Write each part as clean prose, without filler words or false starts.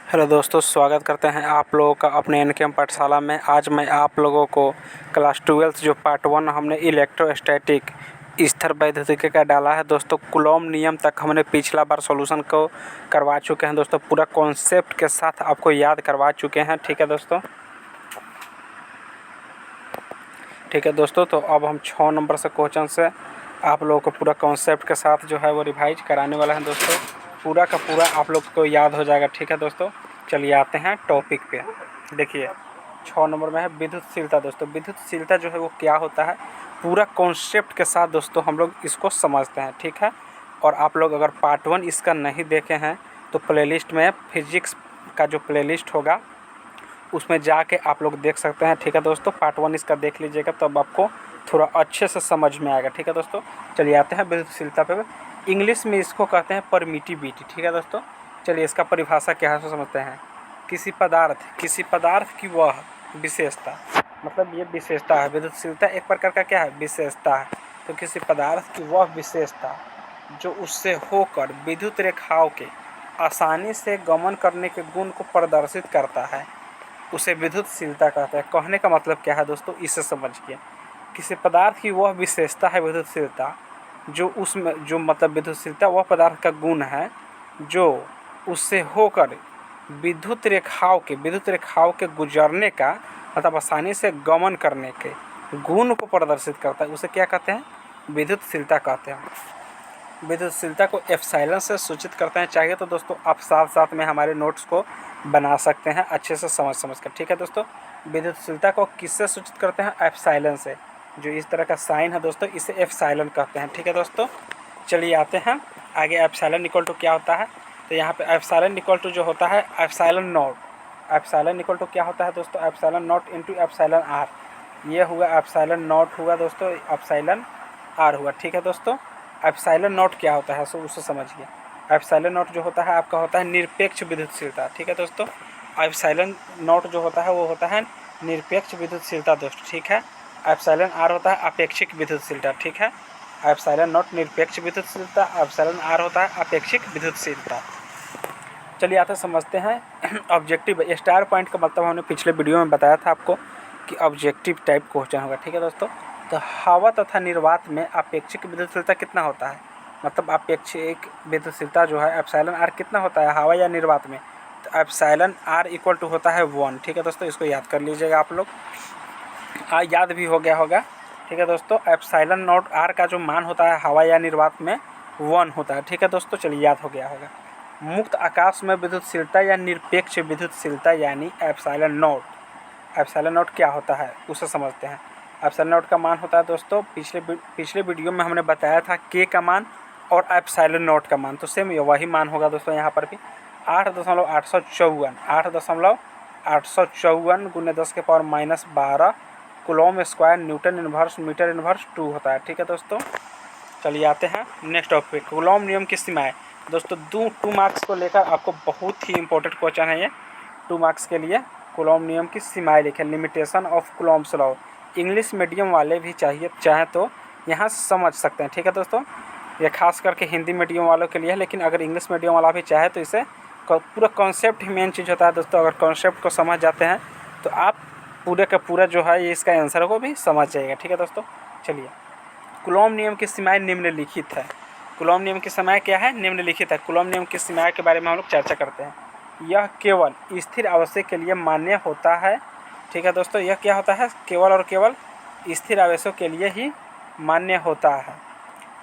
Hello दोस्तों, स्वागत करते हैं आप लोगों का अपने एनकेएम पाठशाला में। आज मैं आप लोगों को क्लास 12 जो पार्ट 1 हमने इलेक्ट्रोस्टैटिक स्थिर वैद्युतिकी का डाला है दोस्तों। कूलॉम नियम तक हमने पिछला बार सॉल्यूशन को करवा चुके हैं दोस्तों, पूरा कॉन्सेप्ट के साथ आपको याद करवा चुके हैं। ठीक है दोस्तों, तो अब हम 6 नंबर से क्वेश्चन से आप लोगों को पूरा कॉन्सेप्ट के साथ जो है वो रिवाइज कराने वाला है दोस्तों। पूरा का पूरा आप लोग को याद हो जाएगा। ठीक है दोस्तों, चलिए आते हैं टॉपिक पे। देखिए 6 नंबर में है विद्युतशीलता दोस्तों। विद्युतशीलता जो है वो क्या होता है, पूरा कॉन्सेप्ट के साथ दोस्तों हम लोग इसको समझते हैं। ठीक है, और आप लोग अगर पार्ट 1 इसका नहीं देखे हैं तो प्लेलिस्ट में फिजिक्स का जो प्लेलिस्ट होगा उसमें जाके आप लोग देख सकते हैं। ठीक है दोस्तों, पार्ट 1 इसका देख लीजिएगा तब आपको थोड़ा अच्छे से समझ में आएगा। ठीक है दोस्तों, चलिए आते हैं विद्युतशीलता पे। इंग्लिश में इसको कहते हैं परमिटिविटी। ठीक है दोस्तों, चलिए इसका परिभाषा क्या है सो समझते हैं। किसी पदार्थ की वह विशेषता, मतलब ये विशेषता है। विद्युतशीलता एक प्रकार का क्या है, विशेषता है। तो किसी पदार्थ की वह विशेषता जो उससे होकर विद्युत रेखाओं के आसानी से गमन करने के गुण को प्रदर्शित करता है, उसे विद्युतशीलता कहते हैं। कहने का मतलब क्या है दोस्तों, इसे समझिए। किसी पदार्थ की वह विशेषता है विद्युतशीलता जो उसमें जो मतलब विद्युतशीलता वह पदार्थ का गुण है जो उससे होकर विद्युत रेखाओं के गुजरने का मतलब आसानी से गमन करने के गुण को प्रदर्शित करता है, उसे क्या कहते हैं, विद्युतशीलता कहते हैं। विद्युतशीलता को एप्सिलॉन से सूचित करते हैं। चाहिए तो दोस्तों आप साथ साथ में हमारे नोट्स को बना सकते हैं अच्छे से समझ कर। ठीक है दोस्तों, विद्युतशीलता को किससे सूचित करते हैं, एप्सिलॉन से। जो इस तरह का साइन है दोस्तों, इसे एप्सिलॉन कहते हैं। ठीक है दोस्तों, चलिए आते हैं आगे। एप्सिलॉन इक्वल टू क्या होता है, तो यहाँ पे एप्सिलॉन इक्वल टू जो होता है epsilon naught. Epsilon equal to क्या होता है दोस्तों, epsilon naught into epsilon r. ये हुआ एप्सिलॉन नॉट हुआ दोस्तों, एप्सिलॉन आर हुआ। ठीक है दोस्तों, एप्सिलॉन नॉट क्या होता है सो उसे समझिए। एप्सिलॉन नॉट जो होता है आपका होता है निरपेक्ष विद्युतशीलता। ठीक है दोस्तों, एप्सिलॉन नॉट जो होता है वो होता है निरपेक्ष विद्युतशीलता दोस्तों। ठीक है, एप्सिलॉन आर होता है अपेक्षिक विद्युतशीलता। ठीक है, एप्सिलॉन नॉट निरपेक्ष विद्युतशीलता, एप्सिलॉन आर होता है अपेक्षिक विद्युतशीलता। चलिए आते समझते हैं ऑब्जेक्टिव स्टार पॉइंट का मतलब हमने पिछले वीडियो में बताया था आपको कि ऑब्जेक्टिव टाइप क्वेश्चन होगा। ठीक है दोस्तों, तो हवा तथा निर्वात में अपेक्षिक विद्युतशीलता कितना होता है, मतलब अपेक्षिक विद्युतशीलता जो है एप्सिलॉन आर कितना होता है हवा या निर्वात में, तो एप्सिलॉन आर इक्वल टू होता है 1। ठीक है दोस्तों, इसको याद कर लीजिएगा आप लोग, याद भी हो गया होगा। ठीक है दोस्तों, एप्सिलॉन नॉट आर का जो मान होता है हवा या निर्वात में 1 होता है। ठीक है दोस्तों, चलिए याद हो गया होगा। मुक्त आकाश में विद्युतशीलता या निरपेक्ष विद्युतशीलता यानी एप्सिलॉन नॉट क्या होता है उसे समझते हैं। एप्सिलॉन नॉट का मान होता है दोस्तों, पिछले वीडियो में हमने बताया था के का मान और एप्सिलॉन नॉट का मान, तो सेम वही मान होगा दोस्तों यहाँ पर भी। 8.854 गुने 10⁻⁻12 coulomb square newton inverse metre inverse 2 होता है। ठीक है दोस्तों, चलिए आते हैं नेक्स्ट टॉपिक, कूलॉम नियम की सीमाएं। दोस्तों 2 मार्क्स को लेकर आपको बहुत ही इंपॉर्टेंट क्वेश्चन है ये, 2 मार्क्स के लिए। कूलॉम नियम की सीमाएं लिखें, limitation of Coulomb's law. English medium वाले भी चाहें तो यहाँ से समझ सकते हैं। ठीक है दोस्तों, ये खास करके हिंदी मीडियम वालों के लिए है, लेकिन अगर इंग्लिश मीडियम वाला भी चाहे तो इसे पूरा कॉन्सेप्ट ही मेन चीज़ होता है दोस्तों। अगर कॉन्सेप्ट को समझ जाते हैं तो आप पूरे का पूरा जो है ये इसका आंसर को भी समझ जाएगा। ठीक है दोस्तों, चलिए कूलॉम नियम की सीमाएं निम्नलिखित है। कूलॉम नियम की सीमाएं क्या है, निम्नलिखित है। कूलॉम नियम की सीमाएं के बारे में हम लोग चर्चा करते हैं। यह केवल स्थिर आवेश के लिए मान्य होता है। ठीक है दोस्तों, यह क्या होता है, केवल और केवल स्थिर आवेशों के लिए ही मान्य होता है।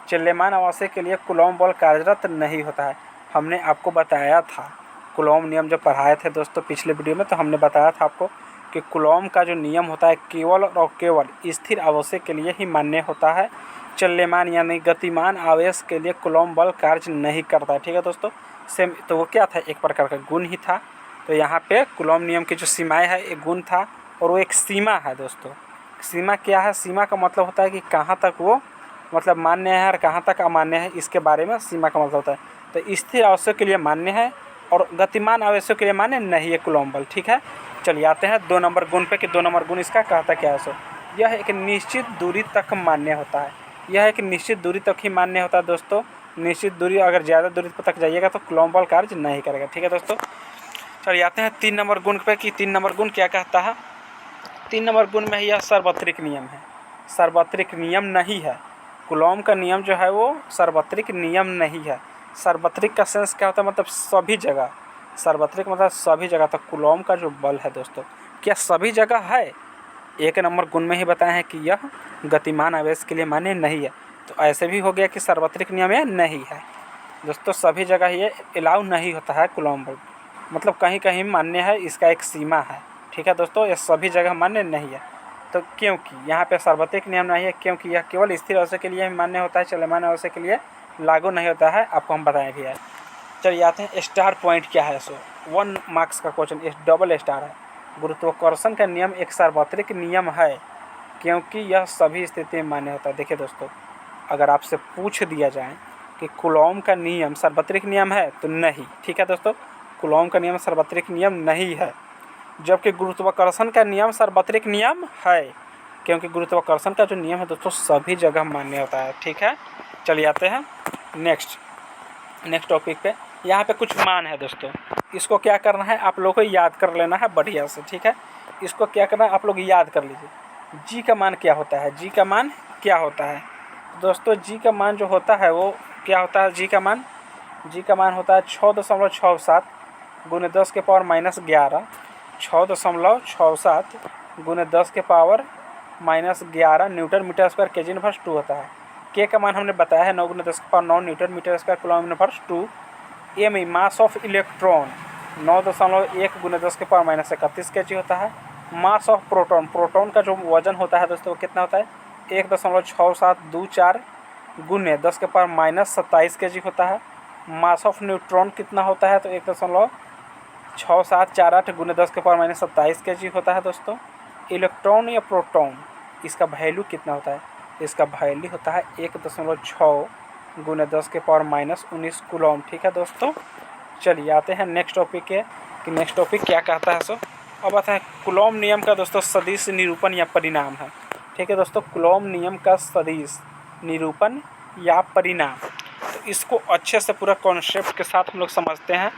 चल्यमान आवेश के लिए कूलॉम बल कार्यरत नहीं होता है। हमने आपको बताया था कूलॉम नियम जो पढ़ाए थे दोस्तों पिछले वीडियो में, तो हमने बताया था आपको कि कूलॉम का जो नियम होता है केवल और केवल स्थिर आवेश के लिए ही मान्य होता है। चल्यमान यानी गतिमान आवेश के लिए कूलॉम बल कार्य नहीं करता है। ठीक है दोस्तों, सेम तो वो क्या था, एक प्रकार का गुण ही था। तो यहाँ पे कूलॉम नियम की जो सीमाएं है एक गुण था और वो एक सीमा है दोस्तों। सीमा क्या है, सीमा का मतलब होता है कि कहाँ तक वो मतलब मान्य है और कहाँ तक अमान्य है, इसके बारे में सीमा का मतलब होता है। तो स्थिर आवेशों के लिए मान्य है और गतिमान आवेशों के लिए मान्य नहीं है कूलॉम बल। ठीक है, चलिए आते हैं 2 नंबर गुण पे कि 2 नंबर गुण इसका कहता क्या है सो। यह एक निश्चित दूरी तक मान्य होता है। यह एक निश्चित दूरी तक ही मान्य होता है दोस्तों। निश्चित दूरी, अगर ज़्यादा दूरी तक जाइएगा तो कूलॉम बल कार्य नहीं करेगा। ठीक है दोस्तों, चलिए आते हैं 3 नंबर गुण पे कि 3 नंबर गुण क्या कहता है। 3 नंबर गुण में यह सार्वत्रिक नियम है, सार्वत्रिक नियम नहीं है। कूलॉम का नियम जो है वो सार्वत्रिक नियम नहीं है। सार्वत्रिक का सेंस क्या होता है, मतलब सभी जगह। सार्वत्रिक मतलब सभी जगह। तो कूलॉम का जो बल है दोस्तों, क्या सभी जगह है? 1 नंबर गुण में ही बताया है कि यह गतिमान आवेश के लिए मान्य नहीं है। तो ऐसे भी हो गया कि सार्वत्रिक नियम यह नहीं है दोस्तों, सभी जगह ये अलाउ नहीं होता है कूलॉम बल, मतलब कहीं कहीं मान्य है, इसका एक सीमा है। ठीक है दोस्तों, ये सभी जगह मान्य नहीं है। तो क्योंकि यहाँ पे सार्वत्रिक नियम नहीं है, क्योंकि यह केवल स्थिर अवस्था के लिए ही मान्य होता है, चलमान अवस्था के लिए लागू नहीं होता है, आपको हम बताएं भी है। चलिए आते हैं स्टार पॉइंट क्या है। 1 मार्क्स का क्वेश्चन डबल स्टार है। गुरुत्वाकर्षण का नियम एक सार्वत्रिक नियम है क्योंकि यह सभी स्थिति में मान्य होता है। देखिए दोस्तों, अगर आपसे पूछ दिया जाए कि कूलॉम का नियम सार्वत्रिक नियम है तो नहीं। ठीक है दोस्तों, कूलॉम का नियम सार्वत्रिक नियम नहीं है, जबकि गुरुत्वाकर्षण का नियम सार्वत्रिक नियम है क्योंकि गुरुत्वाकर्षण का जो नियम है दोस्तों सभी जगह मान्य होता है। ठीक है, चलिए आते हैं नेक्स्ट टॉपिक पे। यहाँ पे कुछ मान है दोस्तों, इसको क्या करना है, आप लोगों को याद कर लेना है बढ़िया से। ठीक है, इसको क्या करना है, आप लोग याद कर लीजिए। जी का मान क्या होता है, जी का मान क्या होता है दोस्तों? जी का मान जो होता है वो क्या होता है? जी का मान होता है 6.67 गुने 10 के पावर -11। 6.67 गुने 10 के power -11 newton metre square kg inverse 2 होता है। के का मान हमने बताया है 9 गुने 10 के power 9 newton metre square coulomb inverse 2। M mass of electron 9.1 गुने 10 के पावर -31 केजी होता है। मास ऑफ प्रोटॉन का जो वजन होता है दोस्तों कितना होता है? 1.6724 गुने 10 के पावर -27 केजी होता है। मास ऑफ न्यूट्रॉन कितना होता है? तो 1.6748 गुने 10 के पावर -27 केजी होता है दोस्तों। इलेक्ट्रॉन या प्रोटॉन, इसका वैल्यू कितना होता है? इसका वैल्यू होता है 1.6 गुने 10 के पावर -19 कूलॉम। ठीक है दोस्तों, चलिए आते हैं नेक्स्ट टॉपिक के कि नेक्स्ट टॉपिक क्या कहता है। अब आता है कूलॉम नियम का दोस्तों सदिश निरूपण या परिणाम है। ठीक है दोस्तों, कूलॉम नियम का सदिश निरूपण या परिणाम, तो इसको अच्छे से पूरा कॉन्सेप्ट के साथ हम लोग समझते हैं।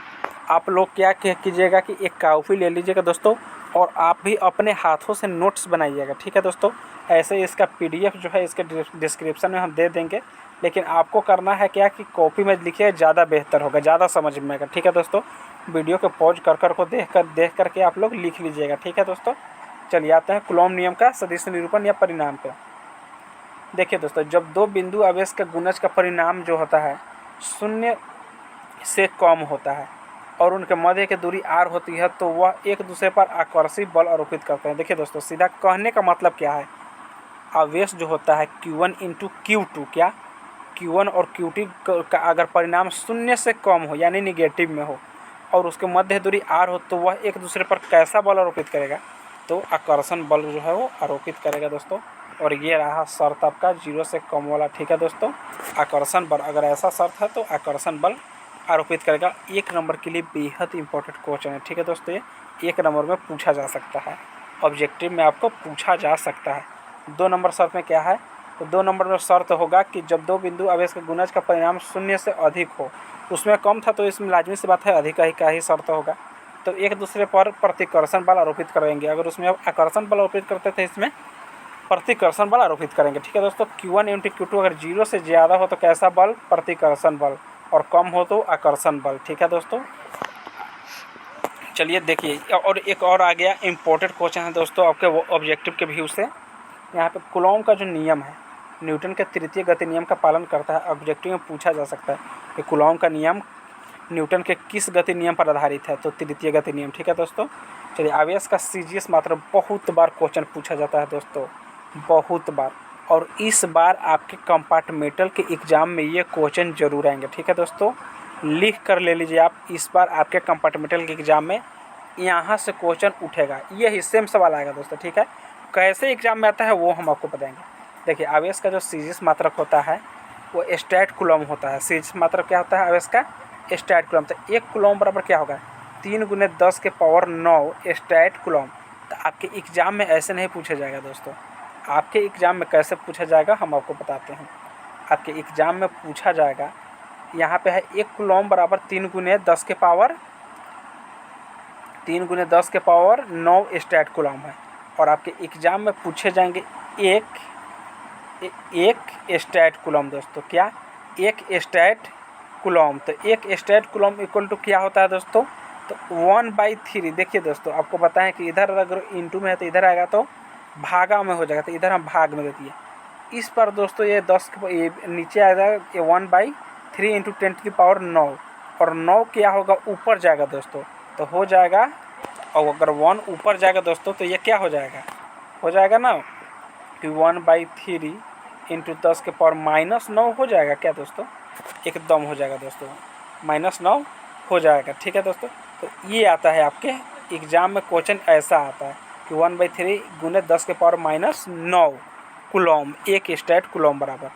आप लोग क्या कीजिएगा कि एक कॉपी ले लीजिएगा दोस्तों और आप भी अपने हाथों से नोट्स बनाइएगा। ठीक है दोस्तों, ऐसे इसका पीडीएफ जो है इसके डिस्क्रिप्शन में हम दे देंगे, लेकिन आपको करना है क्या कि कॉपी में लिखिए, ज़्यादा बेहतर होगा, ज़्यादा समझ में आएगा। ठीक है दोस्तों, वीडियो को पॉज कर को देख करके आप लोग लिख लीजिएगा। ठीक है दोस्तों, चलिए आते हैं कूलॉम नियम का सदिश निरूपण या परिणाम पे। देखिए दोस्तों, जब 2 बिंदु आवेश का गुणज का परिणाम जो होता है 0 से कम होता है और उनके मध्य की दूरी r होती है तो वह एक दूसरे पर आकर्षी बल आरोपित करते हैं। देखिए दोस्तों, सीधा कहने का मतलब क्या है, आवेश जो होता है Q1 × Q2, क्या Q1 और Q2 का अगर परिणाम 0 से कम हो यानी निगेटिव में हो और उसके मध्य दूरी r हो तो वह एक दूसरे पर कैसा बल आरोपित करेगा? तो आकर्षण बल जो है वो आरोपित करेगा दोस्तों। और ये रहा शर्त आपका 0 से कम वाला। ठीक है दोस्तों, आकर्षण बल, अगर ऐसा शर्त है तो आकर्षण बल आरोपित करेगा। 1 नंबर के लिए बेहद इंपॉर्टेंट क्वेश्चन है। ठीक है दोस्तों, ये 1 नंबर में पूछा जा सकता है, ऑब्जेक्टिव में आपको पूछा जा सकता है। 2 नंबर शर्त में क्या है? तो 2 नंबर में शर्त होगा कि जब 2 बिंदु आवेश के गुणज का परिणाम 0 से अधिक हो, उसमें कम था तो इसमें लाजमी सी बात है अधिक का ही शर्त होगा, तो एक दूसरे पर प्रतिकर्षण बल आरोपित करेंगे। अगर उसमें आकर्षण बल आरोपित करते थे, इसमें प्रतिकर्षण बल आरोपित करेंगे। ठीक है दोस्तों, Q1 × Q2 अगर 0 से ज़्यादा हो तो कैसा बल? प्रतिकर्षण बल, और कम हो तो आकर्षण बल। ठीक है दोस्तों, चलिए देखिए, और एक और आ गया इम्पोर्टेंट क्वेश्चन है दोस्तों आपके वो ऑब्जेक्टिव के व्यू से। यहाँ पे कूलॉम का जो नियम है न्यूटन के तृतीय गति नियम का पालन करता है। ऑब्जेक्टिव में पूछा जा सकता है कि कूलॉम का नियम न्यूटन के किस गति नियम पर आधारित है? तो तृतीय गति नियम। ठीक है दोस्तों, चलिए आवेश का CGS मात्रा बहुत बार क्वेश्चन पूछा जाता है दोस्तों, बहुत बार, और इस बार आपके कंपार्टमेंटल के एग्ज़ाम में ये क्वेश्चन जरूर आएंगे। ठीक है दोस्तों, लिख कर ले लीजिए आप, इस बार आपके कंपार्टमेंटल के एग्ज़ाम में यहाँ से क्वेश्चन उठेगा, ये हिस्से में सवाल आएगा दोस्तों। ठीक है, कैसे एग्ज़ाम में आता है वो हम आपको बताएंगे। देखिए, आवेश का जो CGS मात्रक होता है वो स्टैट कूलॉम होता है। CGS मात्रक क्या होता है आवेश का? Stat coulomb. तो 1 कूलॉम बराबर क्या होगा? 3 × 10 के पावर 9 स्टैट कूलॉम। तो आपके एग्ज़ाम में ऐसे नहीं पूछा जाएगा दोस्तों, आपके एग्ज़ाम में कैसे पूछा जाएगा हम आपको बताते हैं। आपके एग्ज़ाम में पूछा जाएगा, यहाँ पे है 1 कूलॉम बराबर 3 × 10 के पावर 3 गुने 10 के पावर 9 स्टैट कूलम है। और आपके एग्ज़ाम में पूछे जाएंगे एक स्टैट कूलम दोस्तों, क्या एक स्टैट कूलम। तो एक स्टैट कूलम इक्वल टू क्या होता है दोस्तों, तो 1/3। देखिए दोस्तों, आपको बताएं कि इधर अगर इंटू में है तो इधर आएगा तो भागा में हो जाएगा, तो इधर हम भाग में देती है। इस पर दोस्तों ये 10 ये नीचे आएगा, ये 1/3 इंटू 10⁻9, और 9 क्या होगा ऊपर जाएगा दोस्तों, तो हो जाएगा। और अगर 1 ऊपर जाएगा दोस्तों तो ये क्या हो जाएगा ना कि 1/3 इंटू 10⁻9 हो जाएगा क्या दोस्तों, एकदम हो जाएगा दोस्तों, -9 हो जाएगा। ठीक है दोस्तों, तो ये आता है आपके एग्ज़ाम में क्वेश्चन ऐसा आता है कि 1/3 गुने 10⁻9 कूलम, एक स्टैट कूलम बराबर।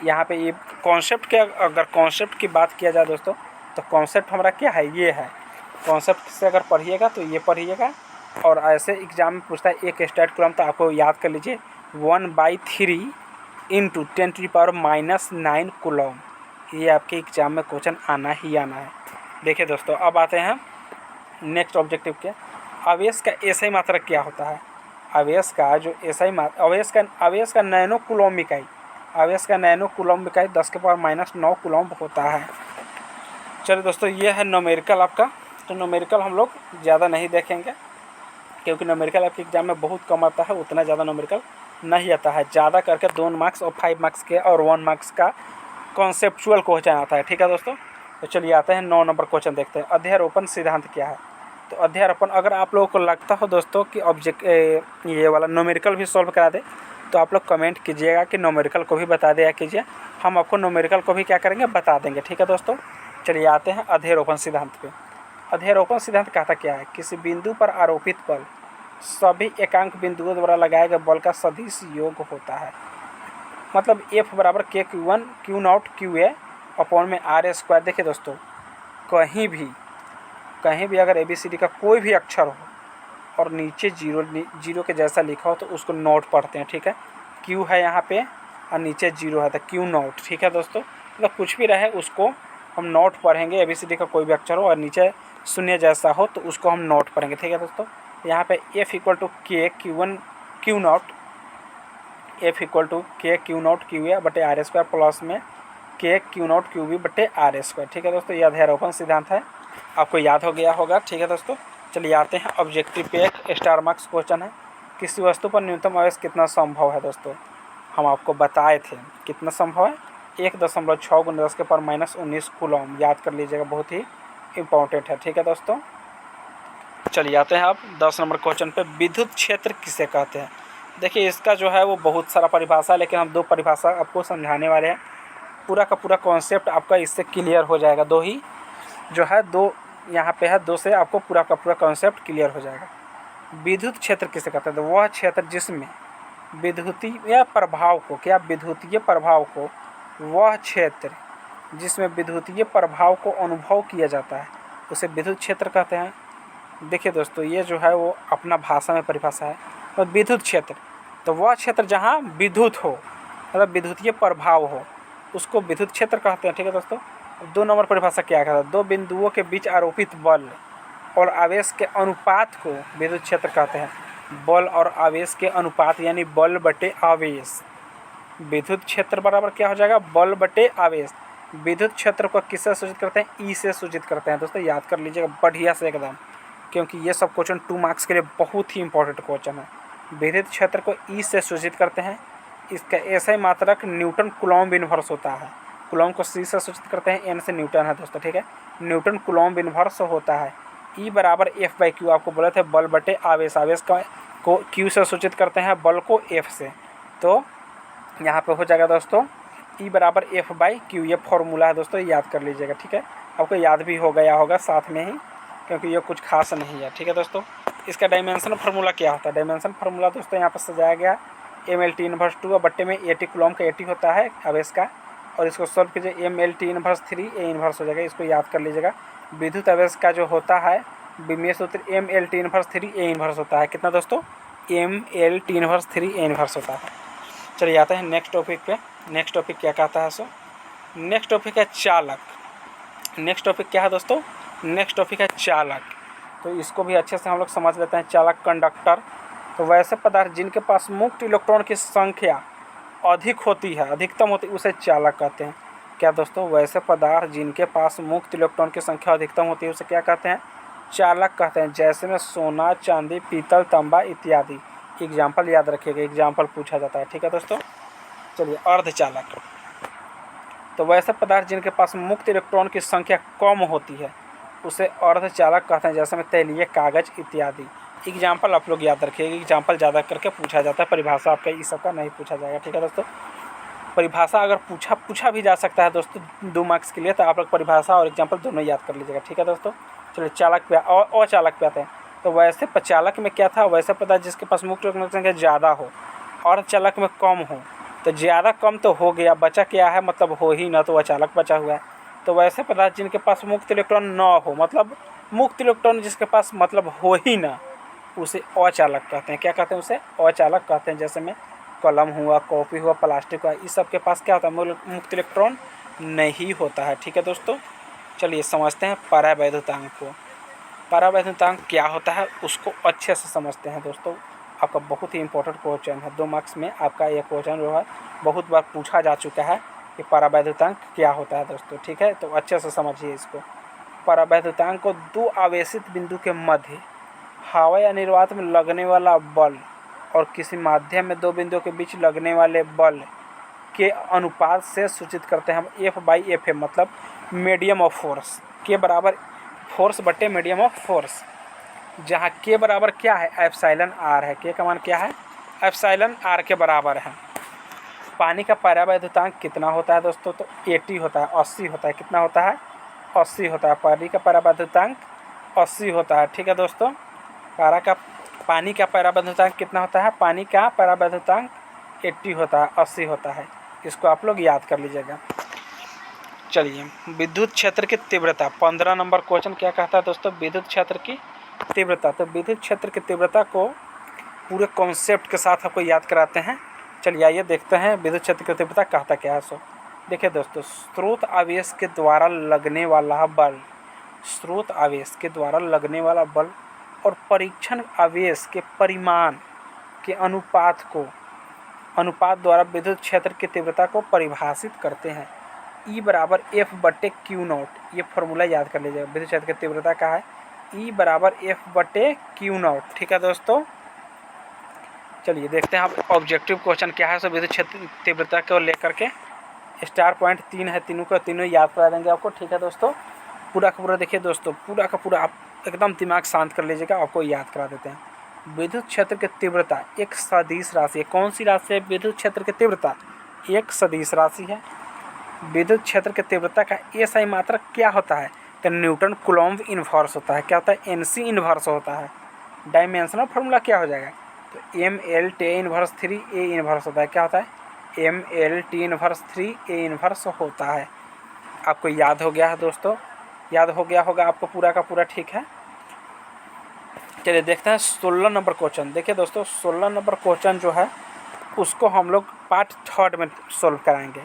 यहाँ पे ये कॉन्सेप्ट के, अगर कॉन्सेप्ट की बात किया जाए दोस्तों, तो कॉन्सेप्ट हमारा क्या है, ये है। कॉन्सेप्ट से अगर पढ़िएगा तो ये पढ़िएगा, और ऐसे एग्ज़ाम में पूछता है एक स्टैट कूलम, तो आपको याद कर लीजिए 1/3 इंटू 10⁻9 कूलम। ये आपके एग्ज़ाम में क्वेश्चन आना ही आना है। देखिए दोस्तों, अब आते हैं नेक्स्ट ऑब्जेक्टिव के। आवेश का एसआई मात्रक क्या होता है। आवेश का जो एसआई आवेश का नैनो कूलम इकाई, आवेश का नैनो कूलम इकाई 10⁻9 कूलम होता है। चलिए दोस्तों, ये है न्यूमेरिकल आपका। तो न्यूमेरिकल हम लोग ज़्यादा नहीं देखेंगे, क्योंकि न्यूमेरिकल आपके एग्ज़ाम में बहुत कम आता है, उतना ज़्यादा न्यूमेरिकल नहीं आता है। ज़्यादा करके 2 मार्क्स और 5 मार्क्स के और 1 मार्क्स का कॉन्सेप्चुअल क्वेश्चन आता है। ठीक है दोस्तों, तो चलिए आते हैं 9 नंबर क्वेश्चन देखते हैं। अध्यारोपण सिद्धांत क्या है। तो अध्यारोपण, अगर आप लोगों को लगता हो दोस्तों कि ये वाला न्यूमेरिकल भी सॉल्व करा दे, तो आप लोग कमेंट कीजिएगा कि न्यूमेरिकल को भी बता दिया कीजिए, हम आपको न्यूमेरिकल को भी क्या करेंगे, बता देंगे। ठीक है दोस्तों, चलिए आते हैं अध्यारोपण सिद्धांत पे। अध्यारोपण सिद्धांत कहता क्या है, किसी बिंदु पर आरोपित बल सभी एकांक बिंदुओं द्वारा लगाए गए बल का सदिश योग होता है। मतलब F बराबर KQ1 Q0 QA अपॉन में R²। देखिए दोस्तों, कहीं भी अगर ABCD का कोई भी अक्षर हो और नीचे जीरो के जैसा लिखा हो तो उसको नोट पढ़ते हैं। ठीक है, Q है यहाँ पे और नीचे 0 है तो Q0। ठीक है दोस्तों, मतलब कुछ भी रहे उसको हम नोट पढ़ेंगे। ABCD का कोई भी अक्षर हो और नीचे शून्य जैसा हो तो उसको हम नोट पढ़ेंगे। ठीक है दोस्तों, यहाँ पे F equal to KQ1 Q0, F equal to KQ0 QA बटे R² प्लस में KQ0 QB बटे R²। ठीक है दोस्तों, ये अध्यारोपण सिद्धांत है, आपको याद हो गया होगा। ठीक है दोस्तों, चलिए आते हैं ऑब्जेक्टिव पे। एक स्टार मार्क्स क्वेश्चन है, किसी वस्तु पर न्यूनतम आवेश कितना संभव है। दोस्तों हम आपको बताए थे कितना संभव है, 1.6 × 10⁻19 कूलम। याद कर लीजिएगा, बहुत ही इम्पोर्टेंट है। ठीक है दोस्तों, चलिए आते हैं अब 10 नंबर क्वेश्चन पे। विद्युत क्षेत्र किसे कहते हैं। देखिए, इसका जो है वो बहुत सारा परिभाषा है, लेकिन हम 2 परिभाषा आपको समझाने वाले हैं। पूरा का पूरा कॉन्सेप्ट आपका इससे क्लियर हो जाएगा। 2 ही जो है, 2 यहाँ पे है, 2 से आपको पूरा का पूरा कॉन्सेप्ट क्लियर हो जाएगा। विद्युत क्षेत्र किसे कहते हैं, तो वह क्षेत्र जिसमें विद्युतीय प्रभाव को, क्या विद्युतीय प्रभाव को, वह क्षेत्र जिसमें विद्युतीय प्रभाव को अनुभव किया जाता है उसे विद्युत क्षेत्र कहते हैं। देखिए दोस्तों, ये जो है वो अपना भाषा में परिभाषा है। तो विद्युत क्षेत्र, तो वह क्षेत्र जहाँ विद्युत हो, मतलब विद्युतीय प्रभाव हो, उसको विद्युत क्षेत्र कहते हैं। ठीक है दोस्तों, 2 नंबर परिभाषा क्या कहता है, 2 बिंदुओं के बीच आरोपित बल और आवेश के अनुपात को विद्युत क्षेत्र कहते हैं। बल और आवेश के अनुपात यानी बल बटे आवेश। विद्युत क्षेत्र बराबर क्या हो जाएगा, बल बटे आवेश। विद्युत क्षेत्र को किससे सूचित करते हैं, ई से सूचित करते हैं। दोस्तों याद कर लीजिएगा बढ़िया से एकदम, क्योंकि ये सब क्वेश्चन 2 मार्क्स के लिए बहुत ही इंपॉर्टेंट क्वेश्चन है। विद्युत क्षेत्र को ई से सूचित करते हैं। इसका एसआई मात्रक न्यूटन कूलम्ब इनवर्स होता है। कूलम्ब को सी से सूचित करते हैं, एन से न्यूटन है दोस्तों। ठीक है, न्यूटन कूलम्ब इनवर्स होता है। ई बराबर F/Q, आपको बोले थे बल बटे आवेश। आवेश का को Q से सूचित करते हैं, बल को F से। तो यहाँ पे हो जाएगा दोस्तों E बराबर F/Q। ये फॉर्मूला है दोस्तों, याद कर लीजिएगा। ठीक है, आपको याद भी हो गया होगा साथ में ही, क्योंकि ये कुछ खास नहीं है। ठीक है दोस्तों, इसका डायमेंशन फार्मूला क्या होता है। डायमेंशन फार्मूला दोस्तों यहाँ पर सजाया गया, MLT/2 बट्टे में AT कूलम्ब का AT होता है आवेश का, और इसको सॉल्व कीजिए, MLT/3 A इन्वर्स हो जाएगा। इसको याद कर लीजिएगा। विद्युत आवेश का जो होता है विमेय सूत्र MLT/3 A इन्वर्स होता है। कितना दोस्तों, MLT/3 A इन्वर्स होता है। चलिए आते हैं नेक्स्ट टॉपिक पे। नेक्स्ट टॉपिक क्या कहता है, सो नेक्स्ट टॉपिक है चालक। नेक्स्ट टॉपिक क्या है दोस्तों, नेक्स्ट टॉपिक है चालक। तो इसको भी अच्छे से हम लोग समझ लेते हैं। चालक कंडक्टर, तो वैसे पदार्थ जिनके पास मुक्त इलेक्ट्रॉन की संख्या अधिक होती है, अधिकतम होती है, उसे चालक कहते हैं। क्या दोस्तों? वैसे पदार्थ जिनके पास मुक्त इलेक्ट्रॉन की संख्या अधिकतम होती है उसे क्या कहते हैं? चालक कहते हैं। जैसे में सोना, चांदी, पीतल, तांबा इत्यादि। एग्जाम्पल याद रखिएगा, एग्जाम्पल पूछा जाता है। ठीक है दोस्तों, चलिए अर्धचालक, तो वैसे पदार्थ जिनके पास मुक्त इलेक्ट्रॉन की संख्या कम होती है उसे अर्धचालक कहते हैं। जैसे में तैलीय, कागज इत्यादि। एग्जाम्पल आप लोग याद रखिएगा, एग्जाम्पल ज़्यादा करके पूछा जाता है, परिभाषा आपका इस सब का नहीं पूछा जाएगा। ठीक है दोस्तों, परिभाषा अगर पूछा भी जा सकता है दोस्तों 2 मार्क्स के लिए, तो आप लोग परिभाषा और एग्जाम्पल दोनों याद कर लीजिएगा। ठीक है दोस्तों, चलिए चालक पे अचालक पे आते हैं। तो वैसे चालक में क्या था? वैसे पदार्थ जिसके पास मुक्त इलेक्ट्रॉन की संख्या ज़्यादा हो और चालक में कम हो। तो ज़्यादा कम तो हो गया, बचा क्या है? मतलब हो ही ना, तो अचालक बचा हुआ है। तो वैसे पदार्थ जिनके पास मुक्त इलेक्ट्रॉन न हो, मतलब मुक्त इलेक्ट्रॉन जिसके पास मतलब हो ही ना, उसे अचालक कहते हैं। क्या कहते हैं? उसे अचालक कहते हैं। जैसे में कलम हुआ, कॉपी हुआ, प्लास्टिक हुआ, इस सब के पास क्या होता है? मुक्त इलेक्ट्रॉन नहीं होता है। ठीक है दोस्तों, चलिए समझते हैं परावैद्युतांक को। परावैद्युतांक क्या होता है उसको अच्छे से समझते हैं दोस्तों। आपका बहुत ही इंपॉर्टेंट क्वेश्चन है, 2 मार्क्स में आपका यह क्वेश्चन जो है बहुत बार पूछा जा चुका है कि परावैद्युतांक क्या होता है दोस्तों। ठीक है, तो अच्छे से समझिए इसको। परावैद्युतांक को 2 आवेशित बिंदु के मध्य हवा या निर्वात में लगने वाला बल और किसी माध्यम में 2 बिंदुओं के बीच लगने वाले बल के अनुपात से सूचित करते हैं हम। F/F, मतलब मीडियम ऑफ फोर्स। के बराबर फोर्स बटे मीडियम ऑफ फोर्स, जहाँ के बराबर क्या है? एप्सिलॉन आर है। के का मान क्या है? एप्सिलॉन आर के बराबर है। पानी का परावैद्युतांक कितना होता है दोस्तों? तो 80 होता है, 80 होता है। कितना होता है? 80 होता है। पानी का परावैद्युतांक 80 होता है। ठीक है दोस्तों, पानी का परावैद्युतांक कितना होता है? पानी का परावैद्युतांक 80 होता है, 80 होता है। इसको आप लोग याद कर लीजिएगा। चलिए, विद्युत क्षेत्र की तीव्रता, 15 नंबर क्वेश्चन क्या कहता है दोस्तों? विद्युत क्षेत्र की तीव्रता। तो विद्युत क्षेत्र की तीव्रता को पूरे कॉन्सेप्ट के साथ आपको याद कराते हैं। चलिए आइए देखते हैं विद्युत क्षेत्र की तीव्रता कहता क्या है। सो देखिए दोस्तों, स्रोत आवेश के द्वारा लगने वाला बल, स्रोत आवेश के द्वारा लगने वाला बल और परीक्षण आवेश के परिमाण के अनुपात द्वारा विद्युत क्षेत्र की तीव्रता को परिभाषित करते हैं। E/F/Q0, ये फॉर्मूला याद कर लीजिएगा। विद्युत क्षेत्र की तीव्रता का है E/F/Q0। ठीक है दोस्तों, चलिए देखते हैं अब ऑब्जेक्टिव क्वेश्चन क्या है। सो विद्युत क्षेत्र तीव्रता को लेकर के स्टार पॉइंट 3 है, तीनों याद करा देंगे आपको। ठीक है दोस्तों, पूरा का पूरा देखिए दोस्तों, पूरा का पूरा आप एकदम दिमाग शांत कर लीजिएगा, आपको याद करा देते हैं। विद्युत क्षेत्र की तीव्रता एक सदिश राशि है। कौन सी राशि है विद्युत क्षेत्र की तीव्रता? एक सदिश राशि है। विद्युत क्षेत्र की तीव्रता का SI मात्रक क्या होता है? तो न्यूटन कूलम्ब इनवर्स होता है। क्या होता है? NC इनवर्स होता है। डायमेंशनल फार्मूला क्या हो जाएगा? तो ML/T इनवर्स 3A इनवर्स होता है। क्या होता है? ML/T इनवर्स 3A इनवर्स होता है। आपको याद हो गया है दोस्तों, याद हो गया होगा आपको पूरा का पूरा। ठीक है, चलिए देखते हैं 16 नंबर क्वेश्चन। देखिए दोस्तों, 16 नंबर क्वेश्चन जो है उसको हम लोग पार्ट 3 में सोल्व कराएंगे।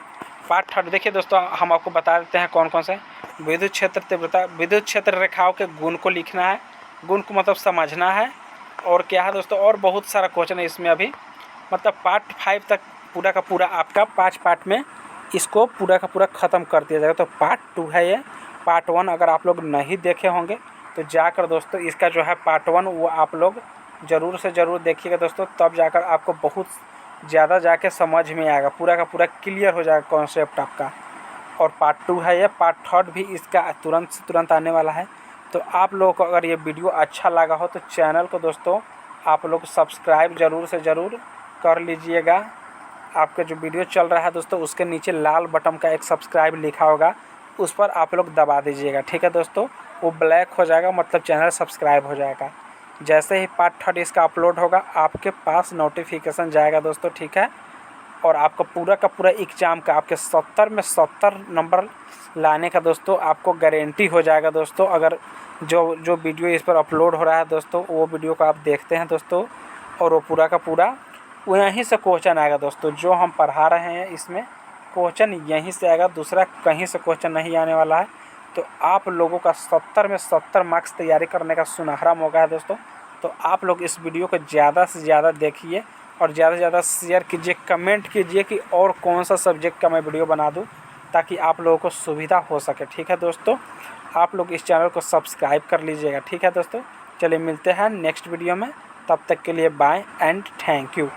पार्ट 3 देखिए दोस्तों, हम आपको बता देते हैं कौन कौन से। विद्युत क्षेत्र तीव्रता, विद्युत क्षेत्र रेखाओं के गुण को लिखना है, गुण को मतलब समझना है। और क्या है दोस्तों, और बहुत सारा क्वेश्चन है इसमें अभी, मतलब पार्ट 5 तक पूरा का पूरा आपका 5 पार्ट में इसको पूरा का पूरा ख़त्म कर दिया जाएगा। तो पार्ट 2 है ये। पार्ट 1 अगर आप लोग नहीं देखे होंगे तो जाकर दोस्तों इसका जो है पार्ट 1 वो आप लोग ज़रूर से ज़रूर देखिएगा दोस्तों, तब जाकर आपको बहुत ज़्यादा जाके समझ में आएगा, पूरा का पूरा क्लियर हो जाएगा कॉन्सेप्ट आपका। और पार्ट 2 है ये, पार्ट 3 भी इसका तुरंत से तुरंत आने वाला है। तो आप लोगों को अगर ये वीडियो अच्छा लगा हो तो चैनल को दोस्तों आप लोग सब्सक्राइब ज़रूर से ज़रूर कर लीजिएगा। आपका जो वीडियो चल रहा है दोस्तों उसके नीचे लाल बटन का एक सब्सक्राइब लिखा होगा, उस पर आप लोग दबा दीजिएगा। ठीक है दोस्तों, वो ब्लैक हो जाएगा, मतलब चैनल सब्सक्राइब हो जाएगा। जैसे ही पार्ट 3 इसका अपलोड होगा आपके पास नोटिफिकेशन जाएगा दोस्तों। ठीक है, और आपका पूरा का पूरा एग्ज़ाम का आपके 70 में 70 नंबर लाने का दोस्तों आपको गारंटी हो जाएगा दोस्तों। अगर जो वीडियो इस पर अपलोड हो रहा है दोस्तों, वो वीडियो को आप देखते हैं दोस्तों, और वो पूरा का पूरा यहीं से क्वेश्चन आएगा दोस्तों। जो हम पढ़ा रहे हैं इसमें क्वेश्चन यहीं से आएगा, दूसरा कहीं से क्वेश्चन नहीं आने वाला है। तो आप लोगों का 70 में 70 मार्क्स तैयारी करने का सुनहरा मौका है दोस्तों। तो आप लोग इस वीडियो को ज़्यादा से ज़्यादा देखिए और ज़्यादा से ज़्यादा शेयर कीजिए, कमेंट कीजिए कि और कौन सा सब्जेक्ट का मैं वीडियो बना दूं, ताकि आप लोगों को सुविधा हो सके। ठीक है दोस्तों, आप लोग इस चैनल को सब्सक्राइब कर लीजिएगा। ठीक है दोस्तों, चलिए मिलते हैं नेक्स्ट वीडियो में, तब तक के लिए बाय एंड थैंक यू।